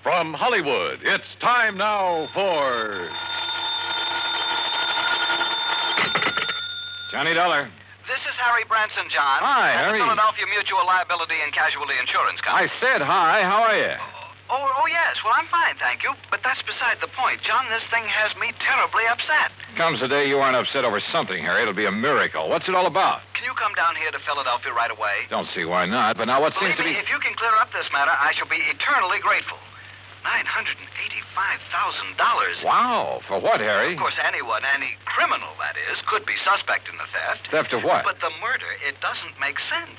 From Hollywood, it's time now for... Johnny Dollar. This is Harry Branson, John. Hi, at Harry. the Philadelphia Mutual Liability and Casualty Insurance Company. I said hi. How are you? Oh, yes. Well, I'm fine, thank you. But that's beside the point. John, this thing has me terribly upset. Comes the day you aren't upset over something, Harry. It'll be a miracle. What's it all about? Can you come down here to Philadelphia right away? Don't see why not. But now what seems to be... If you can clear up this matter, I shall be eternally grateful. $985,000. Wow. For what, Harry? Of course, anyone, any criminal, that is, could be suspect in the theft. Theft of what? But the murder, it doesn't make sense.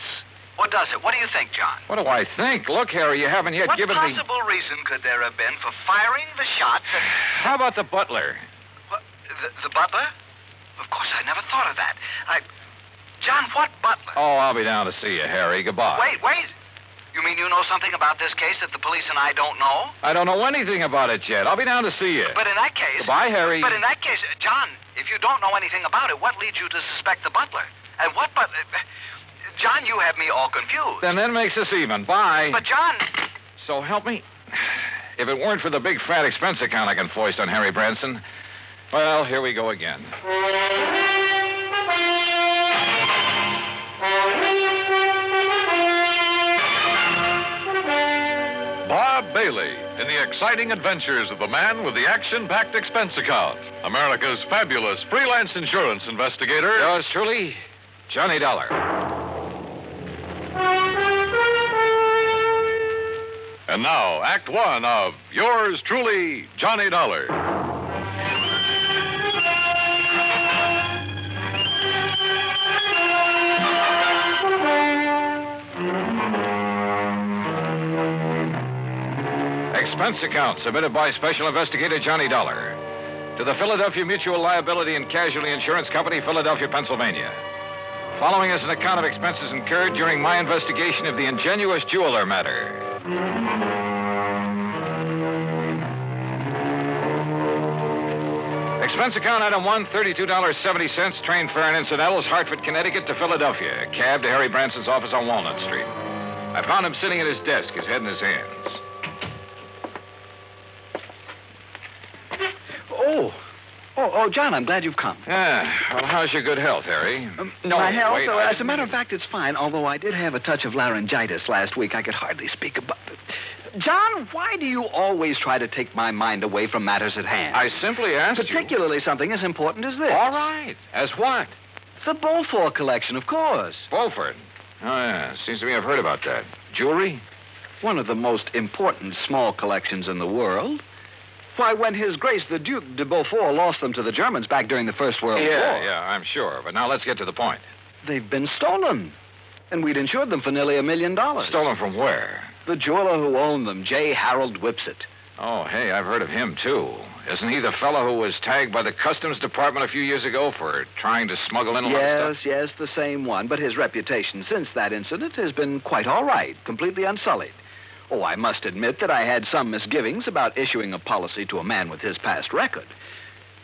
Or does it? What do you think, John? What do I think? Look, Harry, you haven't yet given me... What possible reason could there have been for firing the shot that... How about the butler? What, the butler? Of course, I never thought of that. John, what butler? Oh, I'll be down to see you, Harry. Goodbye. Wait. You mean you know something about this case that the police and I don't know? I don't know anything about it yet. I'll be down to see you. But in that case... Goodbye, Harry. But in that case, John, if you don't know anything about it, what leads you to suspect the butler? And what butler... John, you have me all confused. Then that makes us even. Bye. But, John... So help me. If it weren't for the big fat expense account I can foist on Harry Branson, well, here we go again. Bob Bailey in the exciting adventures of the man with the action-packed expense account. America's fabulous freelance insurance investigator. Yours truly, Johnny Dollar. And now, Act One of Yours Truly, Johnny Dollar. Expense account submitted by Special Investigator Johnny Dollar to the Philadelphia Mutual Liability and Casualty Insurance Company, Philadelphia, Pennsylvania. Following is an account of expenses incurred during my investigation of the Ingenuous jeweler matter. Expense account item 1, $32.70, train fare and incidentals, Hartford, Connecticut to Philadelphia. Cab to Harry Branson's office on Walnut Street. I found him sitting at his desk, his head in his hands. Oh, John, I'm glad you've come. Yeah. Well, how's your good health, Harry? My health? Wait, as a matter of fact, it's fine, although I did have a touch of laryngitis last week. I could hardly speak about it. John, why do you always try to take my mind away from matters at hand? I simply asked Particularly something as important as this. All right. As what? The Beaufort collection, of course. Beaufort. Oh, yeah. Seems to me I've heard about that. Jewelry? One of the most important small collections in the world. Why, when His Grace the Duke de Beaufort lost them to the Germans back during the First World War. Yeah, I'm sure. But now let's get to the point. They've been stolen. And we'd insured them for nearly $1 million. Stolen from where? The jeweler who owned them, J. Harold Whipsett. Oh, hey, I've heard of him, too. Isn't he the fellow who was tagged by the Customs Department a few years ago for trying to smuggle in a lot of stuff? Yes, the same one. But his reputation since that incident has been quite all right, completely unsullied. Oh, I must admit that I had some misgivings about issuing a policy to a man with his past record.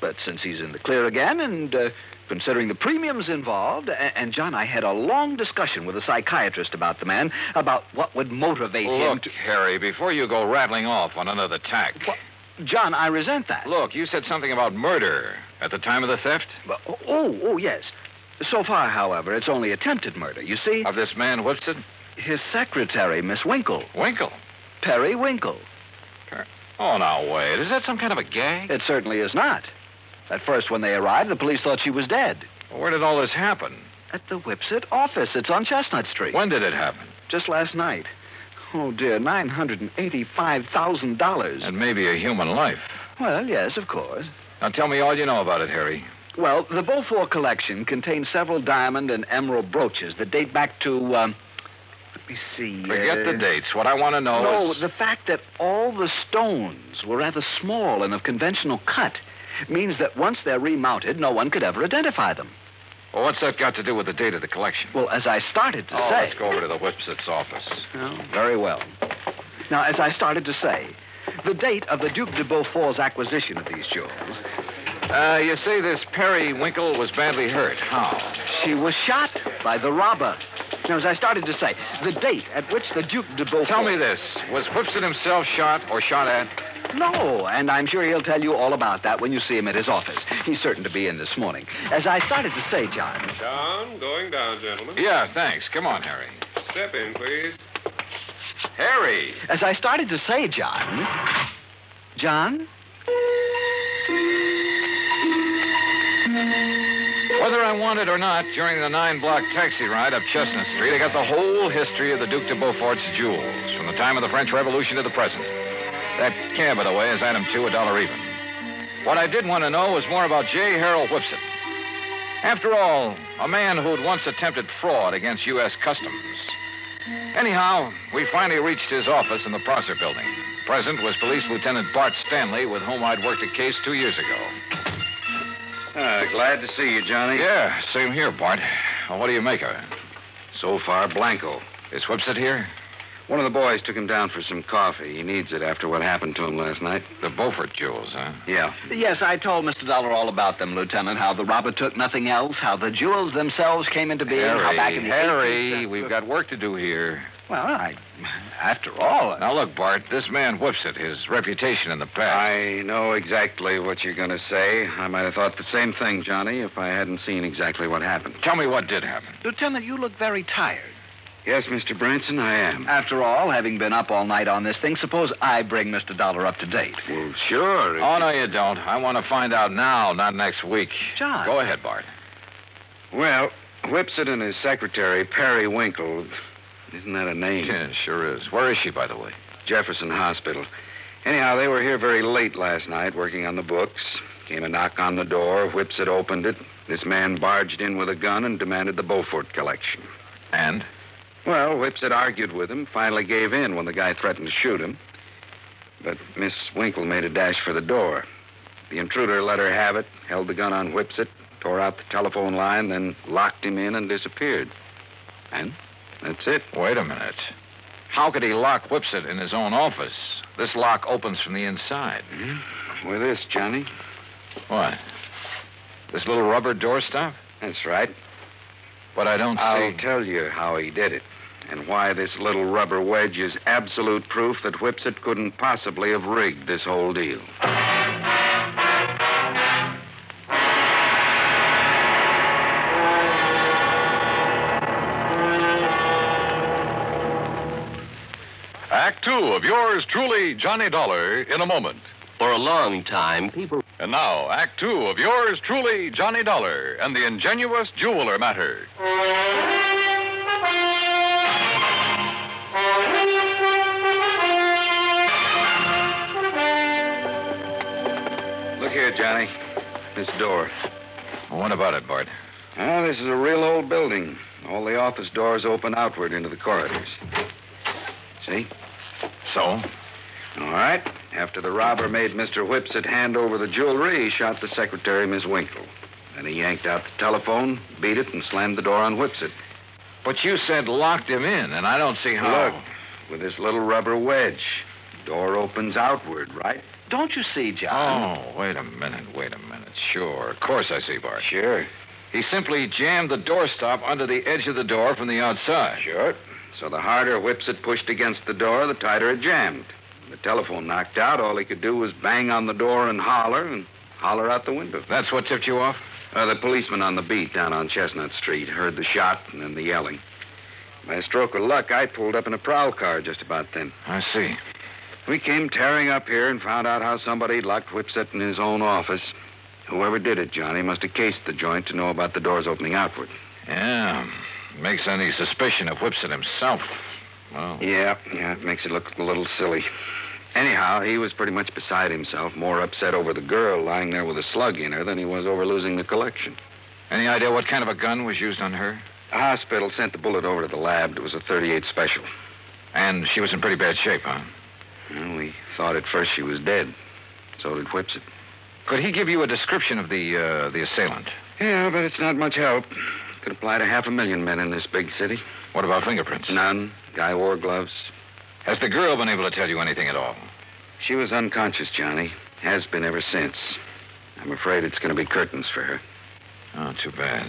But since he's in the clear again, and considering the premiums involved, and John, I had a long discussion with a psychiatrist about the man, about what would motivate him Look, Harry, before you go rattling off on another tack. Well, John, I resent that. Look, you said something about murder at the time of the theft? Oh, yes. So far, however, it's only attempted murder, you see? Of this man, Whipsett? His secretary, Miss Winkle. Winkle? Perry Winkle. Oh, now, wait. Is that some kind of a gag? It certainly is not. At first, when they arrived, the police thought she was dead. Well, where did all this happen? At the Whipsett office. It's on Chestnut Street. When did it happen? Just last night. Oh, dear, $985,000. And maybe a human life. Well, yes, of course. Now, tell me all you know about it, Harry. Well, the Beaufort collection contains several diamond and emerald brooches that date back to, let me see. Forget the dates. What I want to know is... No, the fact that all the stones were rather small and of conventional cut means that once they're remounted, no one could ever identify them. Well, what's that got to do with the date of the collection? Well, as I started to say... let's go over to the Whipsett's office. Oh, very well. Now, as I started to say, the date of the Duke de Beaufort's acquisition of these jewels... you say this Perry Winkle was badly hurt. How? She was shot by the robber. Now, as I started to say, the date at which the Duke de Beaufort... Tell me this. Was Whipsit himself shot or shot at? No, and I'm sure he'll tell you all about that when you see him at his office. He's certain to be in this morning. As I started to say, John... John, going down, gentlemen. Yeah, thanks. Come on, Harry. Step in, please. Harry! As I started to say, John... John? Whether I wanted or not, during the 9-block taxi ride up Chestnut Street, I got the whole history of the Duke de Beaufort's jewels, from the time of the French Revolution to the present. That cab, by the way, is item 2, $1 even. What I did want to know was more about J. Harold Whipsit. After all, a man who'd once attempted fraud against U.S. Customs. Anyhow, we finally reached his office in the Prosser building. Present was Police Lieutenant Bart Stanley, with whom I'd worked a case 2 years ago. Glad to see you, Johnny. Yeah, same here, Bart. Well, what do you make of it? So far, blanco. Is Whipsit here? One of the boys took him down for some coffee. He needs it after what happened to him last night. The Beaufort jewels, huh? Yeah. Yes, I told Mr. Dollar all about them, Lieutenant, how the robber took nothing else, how the jewels themselves came into being, how back in the Harry, 18th... we've got work to do here. Well, after all... Now, look, Bart, this man Whipsit, his reputation in the past... I know exactly what you're going to say. I might have thought the same thing, Johnny, if I hadn't seen exactly what happened. Tell me what did happen. Lieutenant, you look very tired. Yes, Mr. Branson, I am. After all, having been up all night on this thing, suppose I bring Mr. Dollar up to date. Well, sure. Oh, no, you don't. I want to find out now, not next week. John. Go ahead, Bart. Well, Whipsit and his secretary, Perry Winkle... Isn't that a name? Yeah, sure is. Where is she, by the way? Jefferson Hospital. Anyhow, they were here very late last night working on the books. Came a knock on the door. Whipsit opened it. This man barged in with a gun and demanded the Beaufort collection. And? Well, Whipsit argued with him, finally gave in when the guy threatened to shoot him. But Miss Winkle made a dash for the door. The intruder let her have it, held the gun on Whipsit, tore out the telephone line, then locked him in and disappeared. And? That's it. Wait a minute. How could he lock Whipsit in his own office? This lock opens from the inside. Mm-hmm. With this, Johnny. What? This little rubber doorstop? That's right. But I don't see... I'll tell you how he did it, and why this little rubber wedge is absolute proof that Whipsit couldn't possibly have rigged this whole deal. Act 2 of yours truly, Johnny Dollar, in a moment. For a long time, people... And now, Act 2 of yours truly, Johnny Dollar, and the Ingenuous Jeweler matter. Look here, Johnny. This door. What about it, Bart? Well, this is a real old building. All the office doors open outward into the corridors. See? So? All right. After the robber made Mr. Whipsit hand over the jewelry, he shot the secretary, Miss Winkle. Then he yanked out the telephone, beat it, and slammed the door on Whipsit. But you said locked him in, and I don't see how... Look, with this little rubber wedge. The door opens outward, right? Don't you see, John? Oh, wait a minute. Sure, of course I see, Bart. Sure. He simply jammed the doorstop under the edge of the door from the outside. Sure. So the harder Whipsit pushed against the door, the tighter it jammed. The telephone knocked out. All he could do was bang on the door and holler out the window. That's what tipped you off? The policeman on the beat down on Chestnut Street heard the shot and then the yelling. By a stroke of luck, I pulled up in a prowl car just about then. I see. We came tearing up here and found out how somebody locked Whipsit in his own office. Whoever did it, Johnny, must have cased the joint to know about the doors opening outward. Yeah. Makes any suspicion of Whipsit himself. Well... Yeah, it makes it look a little silly. Anyhow, he was pretty much beside himself, more upset over the girl lying there with a slug in her than he was over losing the collection. Any idea what kind of a gun was used on her? The hospital sent the bullet over to the lab. It was a .38 special. And she was in pretty bad shape, huh? Well, we thought at first she was dead. So did Whipsit. Could he give you a description of the assailant? Yeah, but it's not much help. Could apply to 500,000 men in this big city. What about fingerprints? None. Guy wore gloves. Has the girl been able to tell you anything at all? She was unconscious, Johnny. Has been ever since. I'm afraid it's going to be curtains for her. Oh, too bad.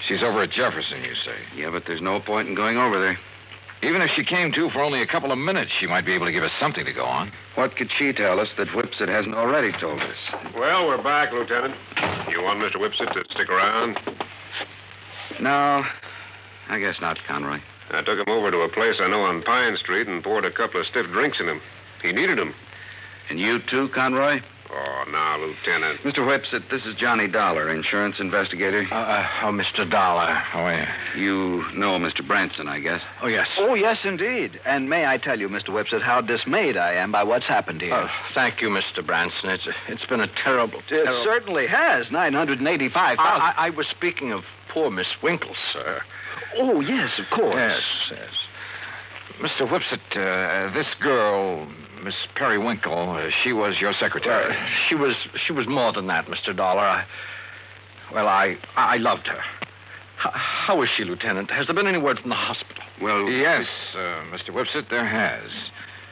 She's over at Jefferson, you say? Yeah, but there's no point in going over there. Even if she came to for only a couple of minutes, she might be able to give us something to go on. What could she tell us that Whipsit hasn't already told us? Well, we're back, Lieutenant. You want Mr. Whipsit to stick around? No, I guess not, Conroy. I took him over to a place I know on Pine Street and poured a couple of stiff drinks in him. He needed them. And you too, Conroy? Oh, now, Lieutenant. Mr. Whipsit, this is Johnny Dollar, insurance investigator. Mr. Dollar. How are you? You know Mr. Branson, I guess. Oh, yes. Oh, yes, indeed. And may I tell you, Mr. Whipsit, how dismayed I am by what's happened here. Oh, thank you, Mr. Branson. It's been a terrible. It certainly has. $985,000. I was speaking of poor Miss Winkle, sir. Oh, yes, of course. Yes. Mr. Whipsit, this girl, Miss Periwinkle, she was your secretary. She was more than that, Mr. Dollar. I loved her. How is she, Lieutenant? Has there been any word from the hospital? Well, yes, Mr. Whipsit, there has.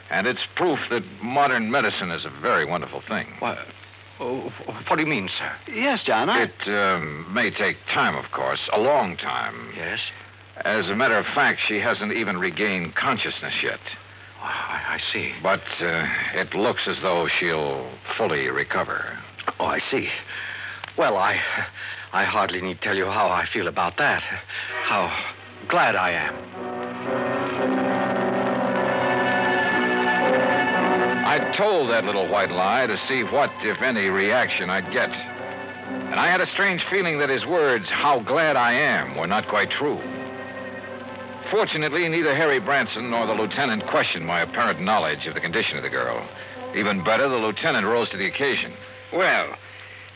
And it's proof that modern medicine is a very wonderful thing. What do you mean, sir? Yes, John, It may take time, of course, a long time. Yes? As a matter of fact, she hasn't even regained consciousness yet. I see. But it looks as though she'll fully recover. Oh, I see. Well, I hardly need tell you how I feel about that. How glad I am. I told that little white lie to see what, if any, reaction I'd get. And I had a strange feeling that his words, how glad I am, were not quite true. Fortunately, neither Harry Branson nor the lieutenant questioned my apparent knowledge of the condition of the girl. Even better, the lieutenant rose to the occasion. Well,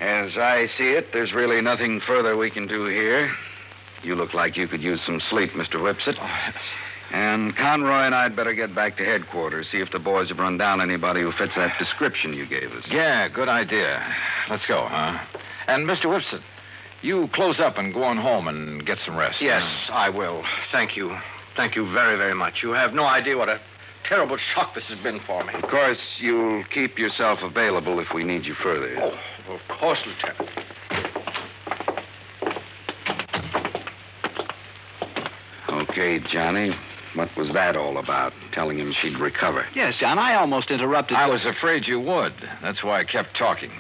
as I see it, there's really nothing further we can do here. You look like you could use some sleep, Mr. Whipsit. And Conroy and I'd better get back to headquarters, see if the boys have run down anybody who fits that description you gave us. Yeah, good idea. Let's go, huh? And Mr. Whipsit, you close up and go on home and get some rest. Yes, I will. Thank you. Thank you very, very much. You have no idea what a terrible shock this has been for me. Of course, you'll keep yourself available if we need you further. Oh, of course, Lieutenant. Okay, Johnny. What was that all about? Telling him she'd recover. Yes, John, I almost interrupted. I was afraid you would. That's why I kept talking.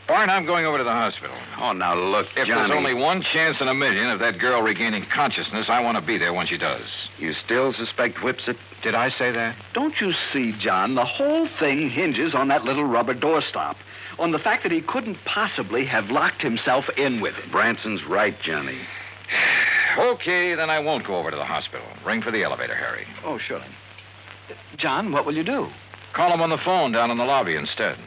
Bart, I'm going over to the hospital. Oh, now look, If Johnny. there's only one chance in a million of that girl regaining consciousness, I want to be there when she does. You still suspect Whipsit? Did I say that? Don't you see, John, the whole thing hinges on that little rubber doorstop. On the fact that he couldn't possibly have locked himself in with it. Branson's right, Johnny. Okay, then I won't go over to the hospital. Ring for the elevator, Harry. Oh, sure. John, what will you do? Call him on the phone down in the lobby instead.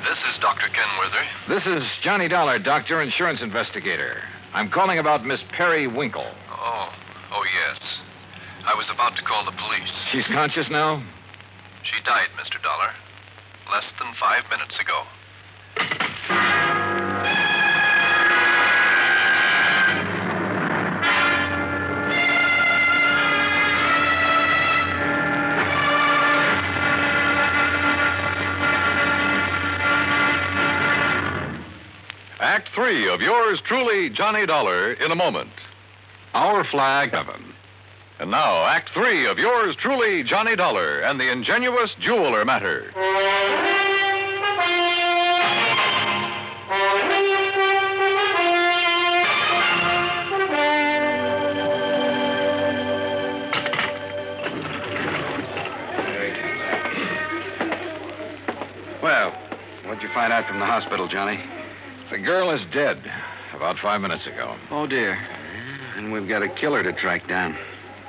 This is Dr. Kenworthy. This is Johnny Dollar, doctor, insurance investigator. I'm calling about Miss Periwinkle. Oh, yes. I was about to call the police. She's conscious now? She died, Mr. Dollar, less than 5 minutes ago. Act 3 of yours truly, Johnny Dollar, in a moment. Our flag heaven. And now, Act 3 of yours truly, Johnny Dollar, and the Ingenuous Jeweler matter. Well, what'd you find out from the hospital, Johnny? The girl is dead about 5 minutes ago. Oh, dear. And we've got a killer to track down.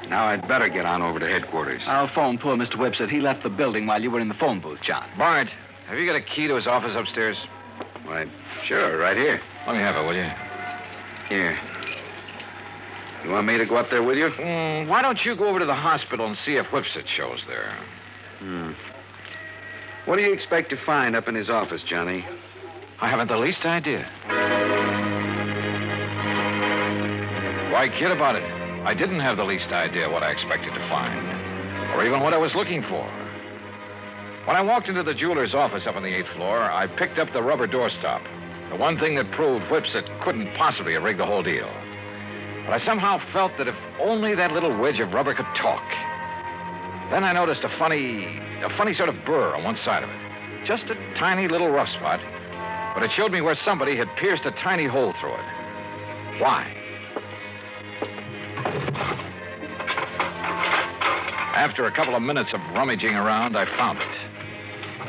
Now I'd better get on over to headquarters. I'll phone poor Mr. Whipsit. He left the building while you were in the phone booth, John. Bart, have you got a key to his office upstairs? Why, sure, right here. Let me have it, will you? Here. You want me to go up there with you? Why don't you go over to the hospital and see if Whipsit shows there? What do you expect to find up in his office, Johnny? I haven't the least idea. Why kid about it? I didn't have the least idea what I expected to find, or even what I was looking for. When I walked into the jeweler's office up on the 8th floor, I picked up the rubber doorstop. The one thing that proved Whipsit couldn't possibly have rigged the whole deal. But I somehow felt that if only that little wedge of rubber could talk. Then I noticed a funny sort of burr on one side of it. Just a tiny little rough spot. But it showed me where somebody had pierced a tiny hole through it. Why? After a couple of minutes of rummaging around, I found it.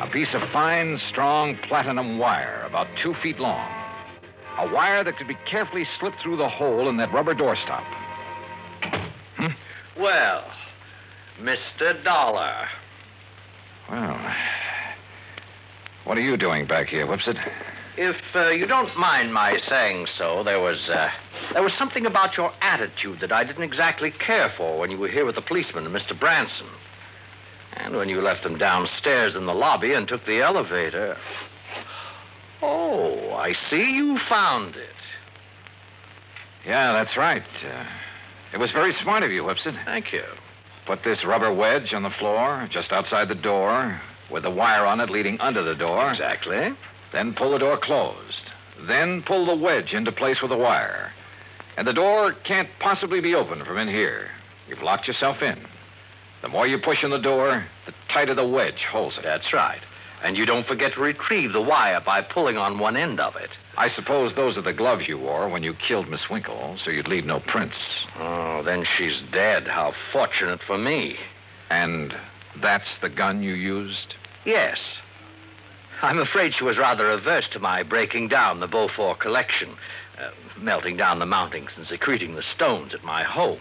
A piece of fine, strong platinum wire, about 2 feet long. A wire that could be carefully slipped through the hole in that rubber doorstop. Well, Mr. Dollar. Well, what are you doing back here, Whipsit? If you don't mind my saying so, there was something about your attitude that I didn't exactly care for when you were here with the policeman and Mr. Branson. And when you left them downstairs in the lobby and took the elevator. Oh, I see you found it. Yeah, that's right. It was very smart of you, Whipsit. Thank you. Put this rubber wedge on the floor, just outside the door, with the wire on it leading under the door. Exactly. Then pull the door closed. Then pull the wedge into place with the wire. And the door can't possibly be opened from in here. You've locked yourself in. The more you push on the door, the tighter the wedge holds it. That's right. And you don't forget to retrieve the wire by pulling on one end of it. I suppose those are the gloves you wore when you killed Miss Winkle, so you'd leave no prints. Oh, then she's dead. How fortunate for me. And that's the gun you used? Yes. I'm afraid she was rather averse to my breaking down the Beaufort collection, melting down the mountings and secreting the stones at my home.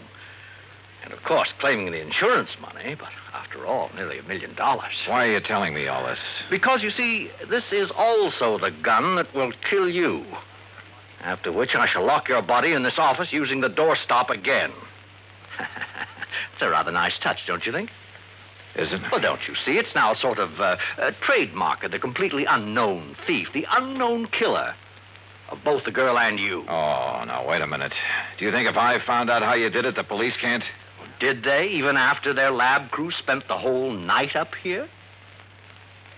And, of course, claiming the insurance money, but after all, nearly $1 million. Why are you telling me all this? Because, you see, this is also the gun that will kill you. After which I shall lock your body in this office using the doorstop again. It's a rather nice touch, don't you think? Is it? Well, don't you see? It's now a sort of a trademark of the completely unknown thief, the unknown killer of both the girl and you. Oh, now, wait a minute. Do you think if I found out how you did it, the police can't? Did they, even after their lab crew spent the whole night up here?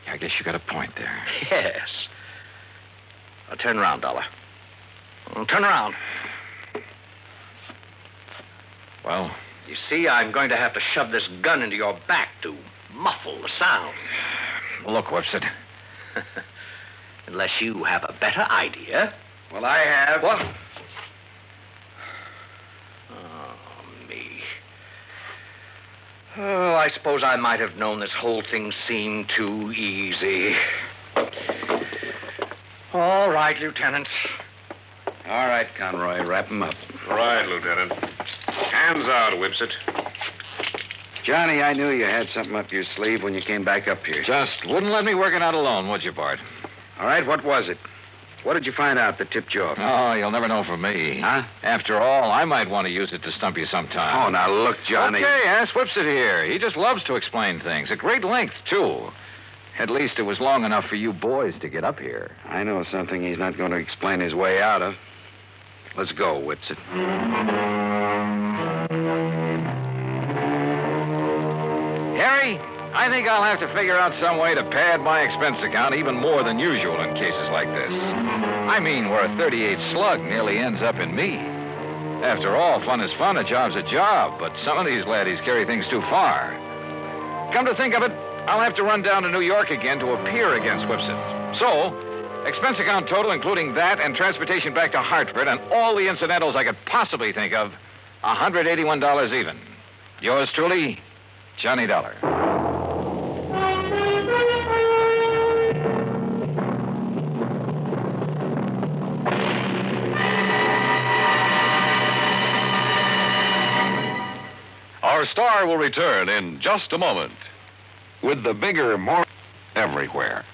I guess you got a point there. Yes. Now, turn around, Dollar. Turn around. Well? You see, I'm going to have to shove this gun into your back to muffle the sound. Look, Whipsit. Unless you have a better idea. Well, I have. What? Oh, me. Oh, I suppose I might have known this whole thing seemed too easy. All right, Lieutenant. All right, Conroy, wrap him up. Right, Lieutenant. Hands out, Whipsit. Johnny, I knew you had something up your sleeve when you came back up here. Just wouldn't let me work it out alone, would you, Bart? All right, what was it? What did you find out that tipped you off? Oh, you'll never know from me. Huh? After all, I might want to use it to stump you sometime. Oh, now look, Johnny. Okay, ask Whipsit here. He just loves to explain things, at great length, too. At least it was long enough for you boys to get up here. I know something he's not going to explain his way out of. Let's go, Whipsit. Harry, I think I'll have to figure out some way to pad my expense account even more than usual in cases like this. I mean, where a 38 slug nearly ends up in me. After all, fun is fun, a job's a job, but some of these laddies carry things too far. Come to think of it, I'll have to run down to New York again to appear against Whipsit. So, expense account total, including that and transportation back to Hartford and all the incidentals I could possibly think of, $181 even. Yours truly, Johnny Dollar. Our star will return in just a moment. With the bigger, more everywhere.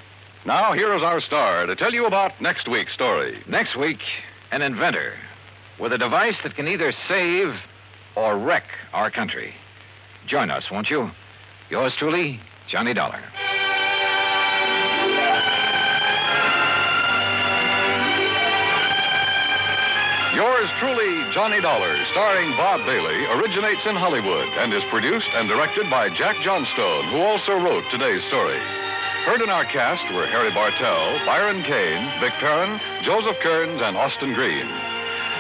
Now, here is our star to tell you about next week's story. Next week, an inventor with a device that can either save or wreck our country. Join us, won't you? Yours truly, Johnny Dollar. Yours truly, Johnny Dollar, starring Bob Bailey, originates in Hollywood and is produced and directed by Jack Johnstone, who also wrote today's story. Heard in our cast were Harry Bartell, Byron Kane, Vic Perrin, Joseph Kearns, and Austin Green.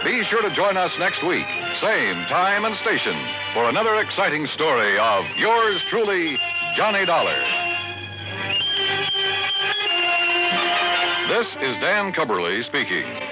Be sure to join us next week, same time and station, for another exciting story of yours truly, Johnny Dollar. This is Dan Cubberly speaking.